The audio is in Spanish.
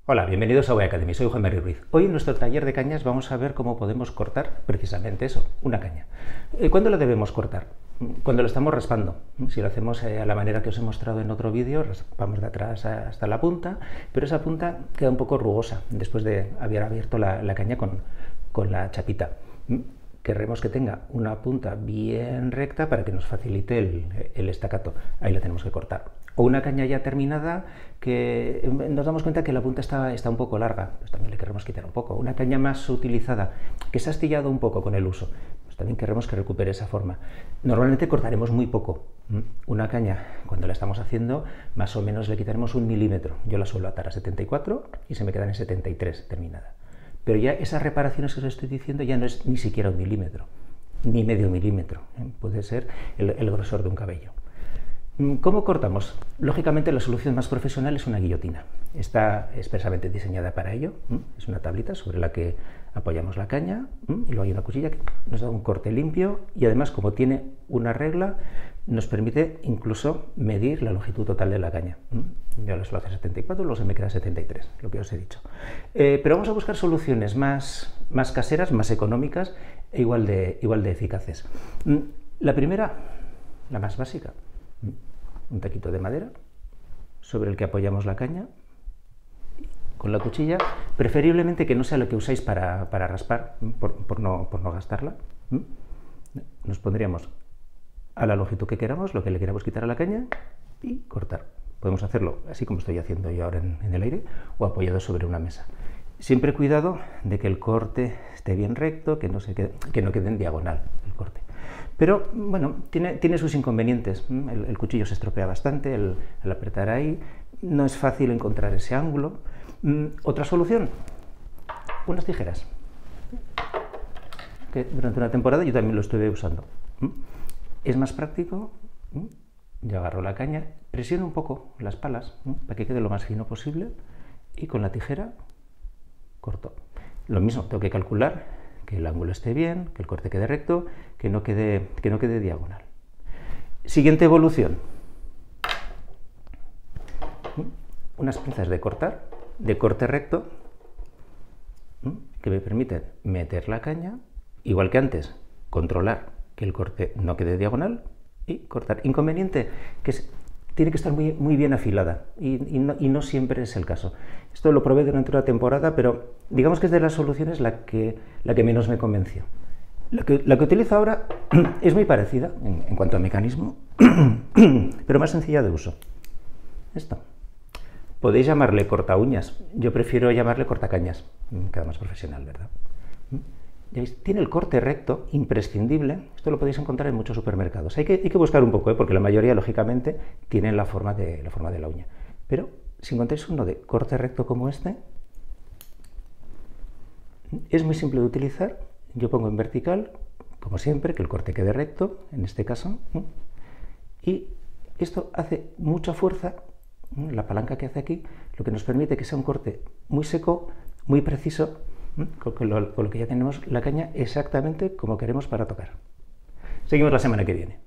Hola, bienvenidos a Way Academy, soy Juan Mari Ruiz. Hoy en nuestro taller de cañas vamos a ver cómo podemos cortar precisamente eso, una caña. ¿Cuándo la debemos cortar? Cuando lo estamos raspando. Si lo hacemos a la manera que os he mostrado en otro vídeo, raspamos de atrás hasta la punta, pero esa punta queda un poco rugosa después de haber abierto la caña con la chapita. Querremos que tenga una punta bien recta para que nos facilite el estacato. Ahí la tenemos que cortar. O una caña ya terminada que nos damos cuenta que la punta está un poco larga, pues también le queremos quitar un poco. Una caña más utilizada, que se ha astillado un poco con el uso, pues también queremos que recupere esa forma. Normalmente cortaremos muy poco. Una caña, cuando la estamos haciendo, más o menos le quitaremos 1 milímetro. Yo la suelo atar a 74 y se me quedan en 73 terminada. Pero ya esas reparaciones que os estoy diciendo ya no es ni siquiera 1 milímetro, ni medio milímetro, puede ser el grosor de un cabello. ¿Cómo cortamos? Lógicamente la solución más profesional es una guillotina. Está expresamente diseñada para ello. Es una tablita sobre la que apoyamos la caña y luego hay una cuchilla que nos da un corte limpio y además, como tiene una regla, nos permite incluso medir la longitud total de la caña. Yo la suelo hacer 74, luego se me queda 73, lo que os he dicho. Pero vamos a buscar soluciones más caseras, más económicas e igual de eficaces. La primera, la más básica. Un taquito de madera sobre el que apoyamos la caña con la cuchilla, preferiblemente que no sea lo que usáis para raspar, por no gastarla. Nos pondríamos a la longitud que queramos, lo que le queramos quitar a la caña y cortar. Podemos hacerlo así como estoy haciendo yo ahora en el aire o apoyado sobre una mesa. Siempre cuidado de que el corte esté bien recto, que no quede en diagonal el corte. Pero bueno, tiene sus inconvenientes. El cuchillo se estropea bastante al apretar ahí, no es fácil encontrar ese ángulo. Otra solución, unas tijeras, que durante una temporada yo también lo estuve usando. Es más práctico. Yo agarro la caña, presiono un poco las palas para que quede lo más fino posible y con la tijera corto. Lo mismo, tengo que calcular que el ángulo esté bien, que el corte quede recto, que no quede diagonal. Siguiente evolución. Unas pinzas de cortar, de corte recto, que me permiten meter la caña, igual que antes, controlar que el corte no quede diagonal y cortar. Inconveniente, que tiene que estar muy bien afilada y no siempre es el caso. Esto lo probé durante una temporada, pero digamos que es de las soluciones la que menos me convenció. La que utilizo ahora es muy parecida en cuanto a mecanismo, pero más sencilla de uso. Esto. Podéis llamarle corta uñas, yo prefiero llamarle cortacañas, queda más profesional, ¿verdad? Tiene el corte recto, imprescindible. Esto lo podéis encontrar en muchos supermercados. Hay que buscar un poco, porque la mayoría, lógicamente, tienen la forma de la uña. Pero si encontráis uno de corte recto como este, es muy simple de utilizar. Yo pongo en vertical, como siempre, que el corte quede recto, en este caso. Y esto hace mucha fuerza, la palanca que hace aquí, lo que nos permite que sea un corte muy seco, muy preciso, con lo que ya tenemos la caña exactamente como queremos para tocar. Seguimos la semana que viene.